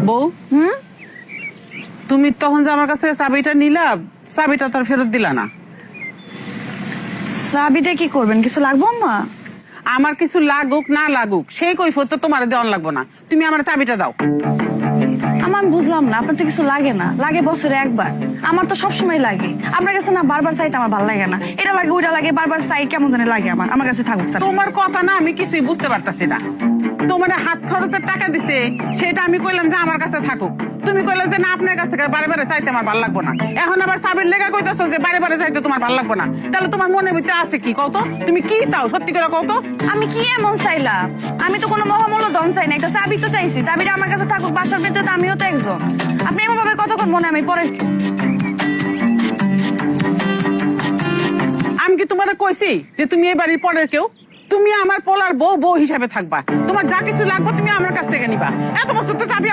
বউ, তুমি তখন যে আমার কাছ থেকে চাবিটা নিলা, চাবিটা তো আর ফেরত দিলা না। চাবিটা কি করবেন? কিছু লাগবো আম্মা? আমার কিছু লাগুক না লাগুক সেই কৈফিয়ত তো তোমার দেওয়ার লাগবো না। তুমি আমার চাবিটা দাও। আমার বুঝলাম না, আপনার তো কিছু লাগে না, লাগে বছরে একবার। আমার তো সবসময় লাগে। আপনার কাছে না বারবার চাইতে আমার ভালো লাগে না। এটা লাগে ওইটা লাগে, বারবার চাই কেমন জানি লাগে। আমার কাছে থাকুক স্যার। তোমার কথা না আমি কিছুই বুঝতে পারতাছি না। তোমার হাত খরচের টাকা দিছে, সেটা আমি কইলাম যে আমার কাছে থাকুক। তুমি কইলে যে না আপনার কাছ থেকে বারে বারে চাইতে আমার ভালো লাগবো না। এখন আবার চাবির লেগা কইতাছো যে বারে বারে চাইতে তোমার ভালো লাগবো না। তাহলে তোমার মনের ভিতরে আছে কি কত? তুমি কি চাও সত্যি করে কত? আমি কি এমন চাইলাম? আমি তো কোনো মহামূল্য ধন চাই না, একটা চাবি তো চাইছি। চাবিটা আমার কাছে থাকুক, বাসার ভিতরে তো আমিও তো একজন। আপনি এমন ভাবে কতক্ষণ মনে আমি পরে। আমি কি তোমার কইছি যে তুমি এই বাড়ির পরের কেউ? তুমি আমার পোলার বউ বউ হিসাবে থাকবা। তোমার যা কিছু লাগবে তুমি আমার কাছ থেকে নিবা। এত বছর তো চাবি